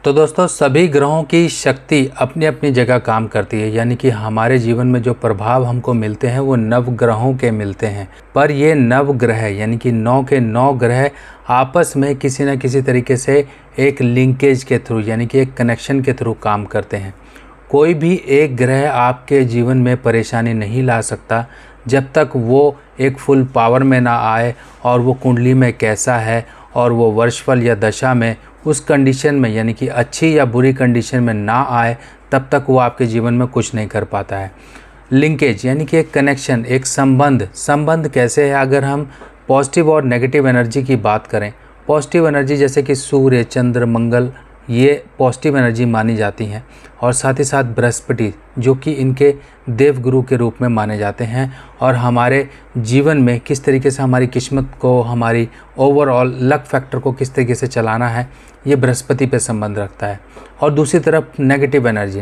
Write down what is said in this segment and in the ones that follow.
तो दोस्तों सभी ग्रहों की शक्ति अपनी अपनी जगह काम करती है, यानी कि हमारे जीवन में जो प्रभाव हमको मिलते हैं वो नव ग्रहों के मिलते हैं। पर ये नव ग्रह यानी कि 9 के 9 ग्रह आपस में किसी न किसी तरीके से एक लिंकेज के थ्रू यानी कि एक कनेक्शन के थ्रू काम करते हैं। कोई भी एक ग्रह आपके जीवन में परेशानी नहीं ला सकता जब तक वो एक फुल पावर में ना आए और वो कुंडली में कैसा है और वो वर्षफल या दशा में उस कंडीशन में यानी कि अच्छी या बुरी कंडीशन में ना आए, तब तक वो आपके जीवन में कुछ नहीं कर पाता है। लिंकेज यानी कि एक कनेक्शन, एक संबंध कैसे है? अगर हम पॉजिटिव और नेगेटिव एनर्जी की बात करें, पॉजिटिव एनर्जी जैसे कि सूर्य, चंद्र, मंगल, ये पॉजिटिव एनर्जी मानी जाती हैं और साथ ही साथ बृहस्पति जो कि इनके देवगुरु के रूप में माने जाते हैं और हमारे जीवन में किस तरीके से हमारी किस्मत को, हमारी ओवरऑल लक फैक्टर को किस तरीके से चलाना है, ये बृहस्पति पे संबंध रखता है। और दूसरी तरफ नेगेटिव एनर्जी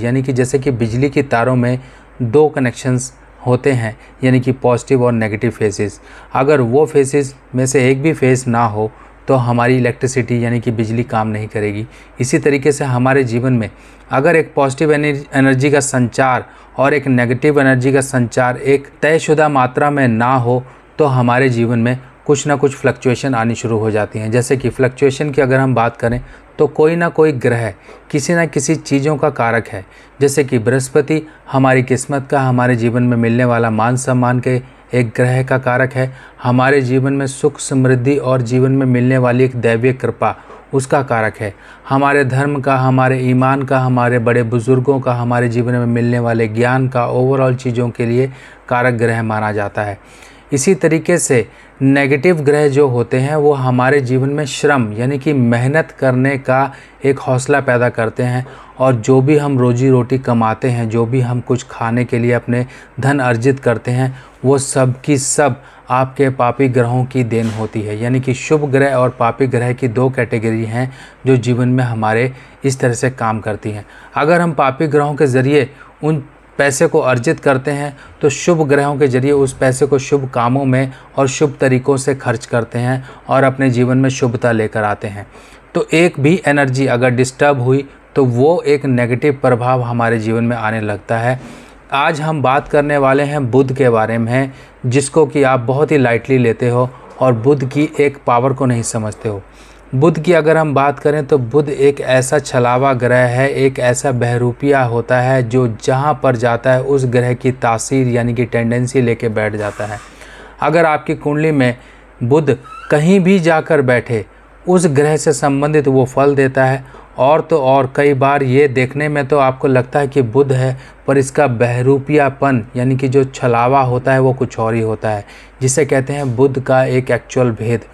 यानी कि जैसे कि बिजली की तारों में 2 कनेक्शंस होते हैं यानी कि पॉजिटिव और नेगेटिव फेसेस। अगर वो फेसेस में से एक भी फेस ना हो तो हमारी इलेक्ट्रिसिटी यानी कि बिजली काम नहीं करेगी। इसी तरीके से हमारे जीवन में अगर एक पॉजिटिव एनर्जी का संचार और एक नेगेटिव एनर्जी का संचार एक तयशुदा मात्रा में ना हो तो हमारे जीवन में कुछ ना कुछ फ्लक्चुएशन आनी शुरू हो जाती हैं। जैसे कि फ्लक्चुएशन की अगर हम बात करें तो कोई ना कोई ग्रह किसी ना किसी चीज़ों का कारक है। जैसे कि बृहस्पति हमारी किस्मत का, हमारे जीवन में मिलने वाला मान सम्मान के एक ग्रह का कारक है। हमारे जीवन में सुख समृद्धि और जीवन में मिलने वाली एक दैवीय कृपा उसका कारक है। हमारे धर्म का, हमारे ईमान का, हमारे बड़े बुजुर्गों का, हमारे जीवन में मिलने वाले ज्ञान का, ओवरऑल चीज़ों के लिए कारक ग्रह माना जाता है। इसी तरीके से नेगेटिव ग्रह जो होते हैं वो हमारे जीवन में श्रम यानी कि मेहनत करने का एक हौसला पैदा करते हैं और जो भी हम रोजी रोटी कमाते हैं, जो भी हम कुछ खाने के लिए अपने धन अर्जित करते हैं, वो सब की सब आपके पापी ग्रहों की देन होती है। यानी कि शुभ ग्रह और पापी ग्रह की 2 कैटेगरी हैं जो जीवन में हमारे इस तरह से काम करती हैं। अगर हम पापी ग्रहों के ज़रिए उन पैसे को अर्जित करते हैं तो शुभ ग्रहों के जरिए उस पैसे को शुभ कामों में और शुभ तरीक़ों से खर्च करते हैं और अपने जीवन में शुभता लेकर आते हैं। तो एक भी एनर्जी अगर डिस्टर्ब हुई तो वो एक नेगेटिव प्रभाव हमारे जीवन में आने लगता है। आज हम बात करने वाले हैं बुध के बारे में, जिसको कि आप बहुत ही लाइटली लेते हो और बुध की एक पावर को नहीं समझते हो। बुध की अगर हम बात करें तो बुध एक ऐसा छलावा ग्रह है, एक ऐसा बहरूपिया होता है जो जहाँ पर जाता है उस ग्रह की तासीर यानी कि टेंडेंसी लेके बैठ जाता है। अगर आपकी कुंडली में बुध कहीं भी जाकर बैठे उस ग्रह से संबंधित वो फल देता है। और तो और कई बार ये देखने में तो आपको लगता है कि बुध है, पर इसका बहरूपियापन यानी कि जो छलावा होता है वो कुछ और ही होता है, जिसे कहते हैं बुध का एक एक्चुअल भेद।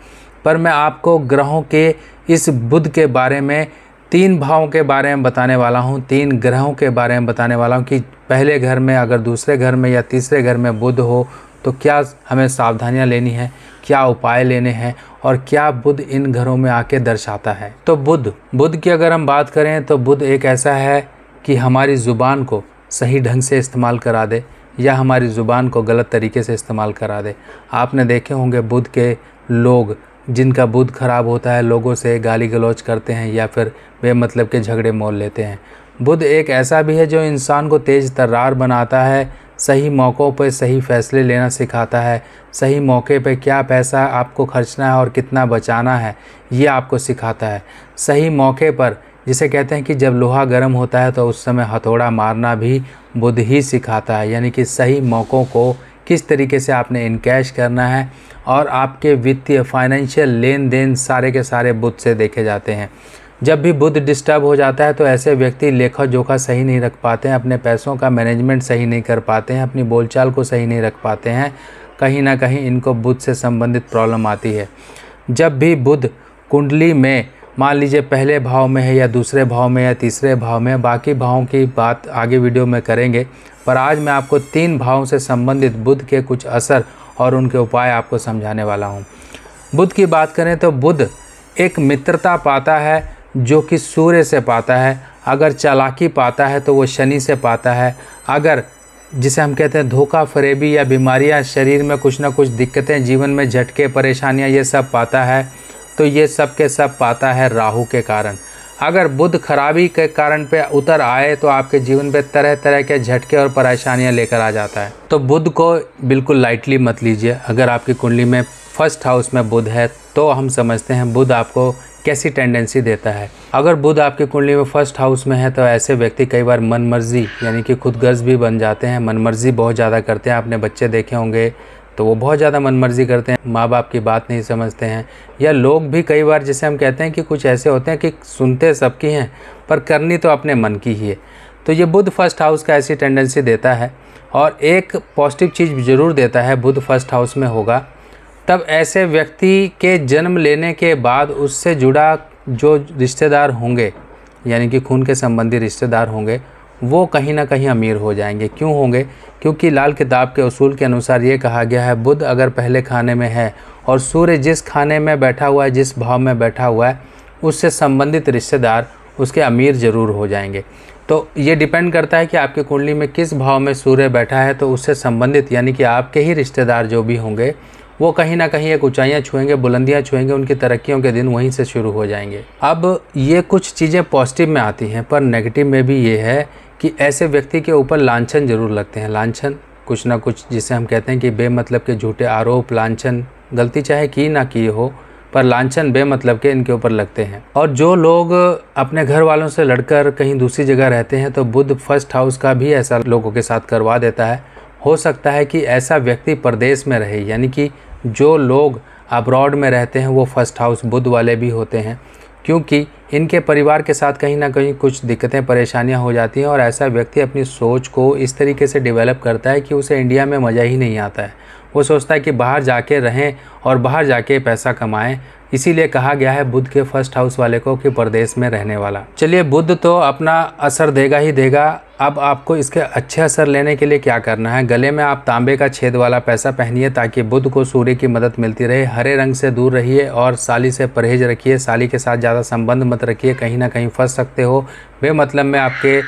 पर मैं आपको ग्रहों के इस बुध के बारे में 3 भावों के बारे में बताने वाला हूँ, 3 ग्रहों के बारे में बताने वाला हूँ कि पहले घर में, अगर दूसरे घर में या तीसरे घर में बुध हो तो क्या हमें सावधानियाँ लेनी है, क्या उपाय लेने हैं और क्या बुध इन घरों में आके दर्शाता है। तो बुध की अगर हम बात करें तो बुध एक ऐसा है कि हमारी ज़ुबान को सही ढंग से इस्तेमाल करा दे या हमारी ज़ुबान को गलत तरीके से इस्तेमाल करा दे। आपने देखे होंगे बुध के लोग जिनका बुध खराब होता है लोगों से गाली गलौज करते हैं या फिर बेमतलब के झगड़े मोल लेते हैं। बुध एक ऐसा भी है जो इंसान को तेज़ तर्रार बनाता है, सही मौक़ों पर सही फैसले लेना सिखाता है, सही मौके पे क्या पैसा आपको खर्चना है और कितना बचाना है ये आपको सिखाता है। सही मौके पर, जिसे कहते हैं कि जब लोहा गर्म होता है तो उस समय हथौड़ा मारना भी बुध ही सिखाता है। यानी कि सही मौक़ों को किस तरीके से आपने इनकैश करना है और आपके वित्तीय फाइनेंशियल लेन देन सारे के सारे बुध से देखे जाते हैं। जब भी बुध डिस्टर्ब हो जाता है तो ऐसे व्यक्ति लेखा जोखा सही नहीं रख पाते हैं, अपने पैसों का मैनेजमेंट सही नहीं कर पाते हैं, अपनी बोलचाल को सही नहीं रख पाते हैं। कहीं ना कहीं इनको बुध से संबंधित प्रॉब्लम आती है। जब भी बुध कुंडली में मान लीजिए पहले भाव में है या दूसरे भाव में या तीसरे भाव में, बाकी भावों की बात आगे वीडियो में करेंगे, पर आज मैं आपको 3 भावों से संबंधित बुध के कुछ असर और उनके उपाय आपको समझाने वाला हूँ। बुध की बात करें तो बुध एक मित्रता पाता है जो कि सूर्य से पाता है। अगर चालाकी पाता है तो वो शनि से पाता है। अगर जिसे हम कहते हैं धोखा फरेबी या बीमारियां, शरीर में कुछ ना कुछ दिक्कतें, जीवन में झटके, परेशानियां, ये सब पाता है तो ये सब के सब पाता है राहु के कारण। अगर बुध खराबी के कारण पे उतर आए तो आपके जीवन पे तरह तरह के झटके और परेशानियां लेकर आ जाता है। तो बुध को बिल्कुल लाइटली मत लीजिए। अगर आपकी कुंडली में फर्स्ट हाउस में बुध है तो हम समझते हैं बुध आपको कैसी टेंडेंसी देता है। अगर बुध आपकी कुंडली में फर्स्ट हाउस में है तो ऐसे व्यक्ति कई बार मनमर्जी यानी कि खुदगर्ज भी बन जाते हैं। मनमर्जी बहुत ज़्यादा करते हैं। आपने बच्चे देखे होंगे तो वो बहुत ज़्यादा मनमर्जी करते हैं, माँ बाप की बात नहीं समझते हैं। या लोग भी कई बार जैसे हम कहते हैं कि कुछ ऐसे होते हैं कि सुनते सबकी हैं पर करनी तो अपने मन की ही है। तो ये बुध फर्स्ट हाउस का ऐसी टेंडेंसी देता है। और एक पॉजिटिव चीज़ ज़रूर देता है, बुध फर्स्ट हाउस में होगा तब ऐसे व्यक्ति के जन्म लेने के बाद उससे जुड़ा जो रिश्तेदार होंगे यानी कि खून के संबंधी रिश्तेदार होंगे वो कहीं ना कहीं अमीर हो जाएंगे। क्यों होंगे? क्योंकि लाल किताब के उसूल के अनुसार ये कहा गया है बुध अगर पहले खाने में है और सूर्य जिस खाने में बैठा हुआ है, जिस भाव में बैठा हुआ है, उससे संबंधित रिश्तेदार उसके अमीर ज़रूर हो जाएंगे। तो ये डिपेंड करता है कि आपकी कुंडली में किस भाव में सूर्य बैठा है, तो उससे संबंधित यानी कि आपके ही रिश्तेदार जो भी होंगे वो कहीं ना कहीं एक ऊंचाइयां छुएंगे, बुलंदियां छुएंगे, उनकी तरक्कियों के दिन वहीं से शुरू हो जाएंगे। अब ये कुछ चीज़ें पॉजिटिव में आती हैं पर नेगेटिव में भी ये है कि ऐसे व्यक्ति के ऊपर लांछन ज़रूर लगते हैं। लांछन कुछ ना कुछ जिसे हम कहते हैं कि बेमतलब के झूठे आरोप, लांछन, गलती चाहे की ना की हो पर लांछन बेमतलब के इनके ऊपर लगते हैं। और जो लोग अपने घर वालों से लड़कर कहीं दूसरी जगह रहते हैं तो बुध फर्स्ट हाउस का भी ऐसा लोगों के साथ करवा देता है। हो सकता है कि ऐसा व्यक्ति परदेश में रहे यानी कि जो लोग अब्रॉड में रहते हैं वो फर्स्ट हाउस बुध वाले भी होते हैं, क्योंकि इनके परिवार के साथ कहीं ना कहीं कुछ दिक्कतें परेशानियां हो जाती हैं और ऐसा व्यक्ति अपनी सोच को इस तरीके से डेवलप करता है कि उसे इंडिया में मज़ा ही नहीं आता है। वो सोचता है कि बाहर जाके रहें और बाहर जाके पैसा कमाएं। इसीलिए कहा गया है बुध के फर्स्ट हाउस वाले को कि परदेश में रहने वाला। चलिए, बुध तो अपना असर देगा ही देगा। अब आपको इसके अच्छे असर लेने के लिए क्या करना है? गले में आप तांबे का छेद वाला पैसा पहनिए ताकि बुध को सूर्य की मदद मिलती रहे। हरे रंग से दूर रहिए और साली से परहेज रखिए। साली के साथ ज़्यादा संबंध मत रखिए, कहीं ना कहीं फंस सकते हो, बेमतलब में आपके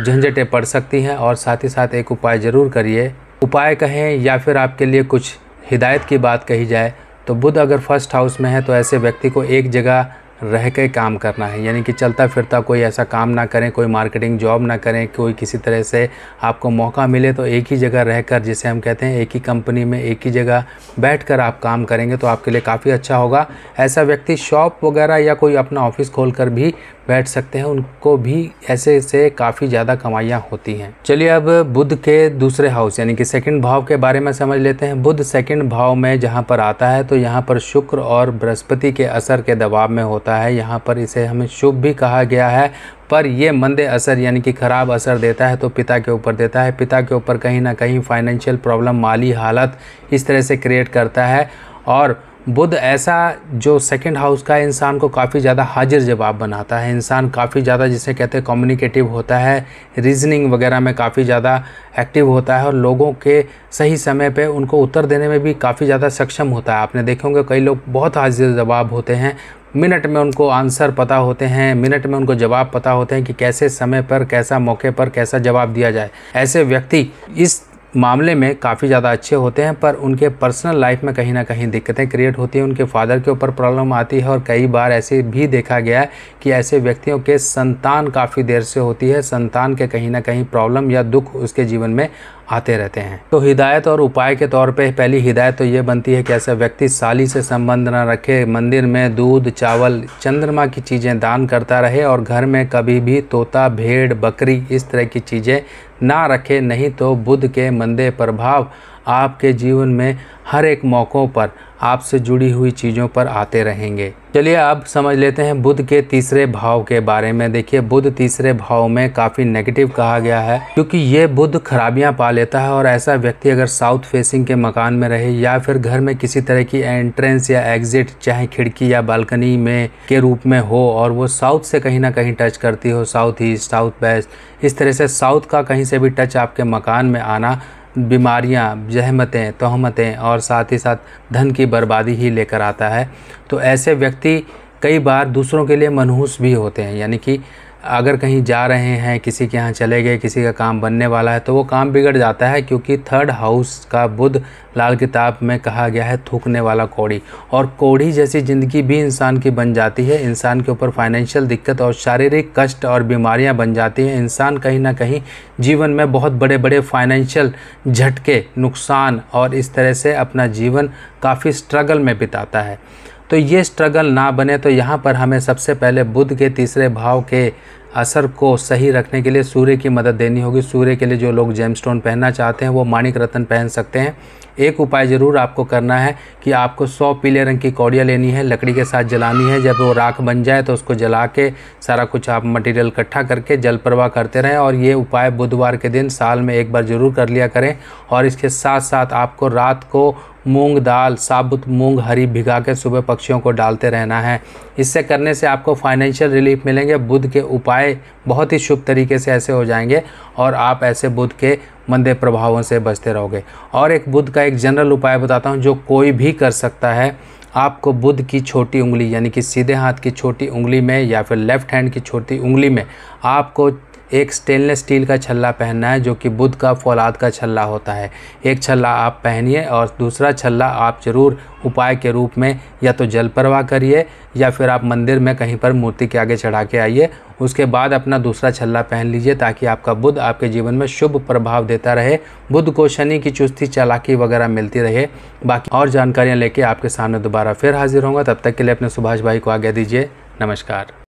झंझटें पड़ सकती हैं। और साथ ही साथ एक उपाय ज़रूर करिए। उपाय कहें या फिर आपके लिए कुछ हिदायत की बात कही जाए तो बुध अगर फर्स्ट हाउस में है तो ऐसे व्यक्ति को एक जगह रह के काम करना है, यानी कि चलता फिरता कोई ऐसा काम ना करें, कोई मार्केटिंग जॉब ना करें। कोई किसी तरह से आपको मौका मिले तो एक ही जगह रहकर, जिसे हम कहते हैं एक ही कंपनी में एक ही जगह बैठकर आप काम करेंगे तो आपके लिए काफ़ी अच्छा होगा। ऐसा व्यक्ति शॉप वगैरह या कोई अपना ऑफिस खोलकर भी बैठ सकते हैं, उनको भी ऐसे से काफ़ी ज़्यादा कमाइयाँ होती हैं। चलिए, अब बुध के दूसरे हाउस यानी कि सेकंड भाव के बारे में समझ लेते हैं। बुध सेकंड भाव में जहाँ पर आता है तो यहाँ पर शुक्र और बृहस्पति के असर के दबाव में होता है। यहाँ पर इसे हमें शुभ भी कहा गया है, पर ये मंदे असर यानी कि ख़राब असर देता है तो पिता के ऊपर देता है। पिता के ऊपर कहीं ना कहीं फाइनेंशियल प्रॉब्लम, माली हालत इस तरह से क्रिएट करता है। और बुध ऐसा जो सेकंड हाउस का इंसान को काफ़ी ज़्यादा हाजिर जवाब बनाता है। इंसान काफ़ी ज़्यादा जिसे कहते हैं कम्युनिकेटिव होता है, रीजनिंग वगैरह में काफ़ी ज़्यादा एक्टिव होता है और लोगों के सही समय पे उनको उत्तर देने में भी काफ़ी ज़्यादा सक्षम होता है। आपने देखे होंगे कई लोग बहुत हाजिर जवाब होते हैं, मिनट में उनको आंसर पता होते हैं, मिनट में उनको जवाब पता होते हैं कि कैसे समय पर, कैसा मौके पर कैसा जवाब दिया जाए। ऐसे व्यक्ति इस मामले में काफ़ी ज़्यादा अच्छे होते हैं, पर उनके पर्सनल लाइफ में कहीं ना कहीं दिक्कतें क्रिएट होती हैं। उनके फादर के ऊपर प्रॉब्लम आती है और कई बार ऐसे भी देखा गया है कि ऐसे व्यक्तियों के संतान काफ़ी देर से होती है। संतान के कहीं ना कहीं प्रॉब्लम या दुख उसके जीवन में आते रहते हैं। तो हिदायत और उपाय के तौर पे पहली हिदायत तो ये बनती है कि ऐसा व्यक्ति साली से संबंध न रखे, मंदिर में दूध, चावल, चंद्रमा की चीज़ें दान करता रहे और घर में कभी भी तोता, भेड़, बकरी इस तरह की चीज़ें ना रखे। नहीं तो बुध के मंदे प्रभाव आपके जीवन में हर एक मौक़ों पर आपसे जुड़ी हुई चीज़ों पर आते रहेंगे। चलिए, अब समझ लेते हैं बुध के तीसरे भाव के बारे में। देखिए, बुध तीसरे भाव में काफ़ी नेगेटिव कहा गया है क्योंकि ये बुध खराबियां पा लेता है। और ऐसा व्यक्ति अगर साउथ फेसिंग के मकान में रहे या फिर घर में किसी तरह की एंट्रेंस या एग्जिट, चाहे खिड़की या बालकनी में के रूप में हो और वो साउथ से कहीं ना कहीं टच करती हो, साउथ ईस्ट, साउथ वेस्ट, इस तरह से साउथ का कहीं से भी टच आपके मकान में आना बीमारियां, जहमतें, तोहमतें और साथ ही साथ धन की बर्बादी ही लेकर आता है। तो ऐसे व्यक्ति कई बार दूसरों के लिए मनहूस भी होते हैं, यानी कि अगर कहीं जा रहे हैं, किसी के यहाँ चले गए, किसी का काम बनने वाला है, तो वो काम बिगड़ जाता है, क्योंकि 3rd हाउस का बुध लाल किताब में कहा गया है थूकने वाला कौड़ी। और कौड़ी जैसी ज़िंदगी भी इंसान की बन जाती है। इंसान के ऊपर फाइनेंशियल दिक्कत और शारीरिक कष्ट और बीमारियां बन जाती हैं। इंसान कहीं ना कहीं जीवन में बहुत बड़े बड़े फाइनेंशियल झटके, नुकसान और इस तरह से अपना जीवन काफ़ी स्ट्रगल में बिताता है। तो ये स्ट्रगल ना बने, तो यहाँ पर हमें सबसे पहले बुध के 3रे भाव के असर को सही रखने के लिए सूर्य की मदद देनी होगी। सूर्य के लिए जो लोग जेमस्टोन पहनना चाहते हैं वो माणिक रत्न पहन सकते हैं। एक उपाय ज़रूर आपको करना है कि आपको 100 पीले रंग की कौड़ियाँ लेनी है, लकड़ी के साथ जलानी है। जब वो राख बन जाए तो उसको जला के सारा कुछ आप मटेरियल इकट्ठा करके जल प्रवाह करते रहें। और ये उपाय बुधवार के दिन साल में एक बार ज़रूर कर लिया करें। और इसके साथ साथ आपको रात को मूंग दाल, साबुत मूंग हरी भिगा के सुबह पक्षियों को डालते रहना है। इससे करने से आपको फाइनेंशियल रिलीफ मिलेंगे। बुध के उपाय बहुत ही शुभ तरीके से ऐसे हो जाएंगे और आप ऐसे बुध के मंदे प्रभावों से बचते रहोगे। और एक बुध का एक जनरल उपाय बताता हूँ जो कोई भी कर सकता है। आपको बुध की छोटी उंगली यानी कि सीधे हाथ की छोटी उंगली में या फिर लेफ़्ट हैंड की छोटी उंगली में आपको एक स्टेनलेस स्टील का छल्ला पहनना है, जो कि बुध का फौलाद का छल्ला होता है। एक छल्ला आप पहनिए और दूसरा छल्ला आप ज़रूर उपाय के रूप में या तो जल प्रवाह करिए या फिर आप मंदिर में कहीं पर मूर्ति के आगे चढ़ा के आइए। उसके बाद अपना दूसरा छल्ला पहन लीजिए ताकि आपका बुध आपके जीवन में शुभ प्रभाव देता रहे। बुध को शनि की चुस्ती चालाकी वगैरह मिलती रहे। बाकी और जानकारियाँ लेके आपके सामने दोबारा फिर हाजिर होंगे। तब तक के लिए अपने सुभाष भाई को आज्ञा दीजिए। नमस्कार।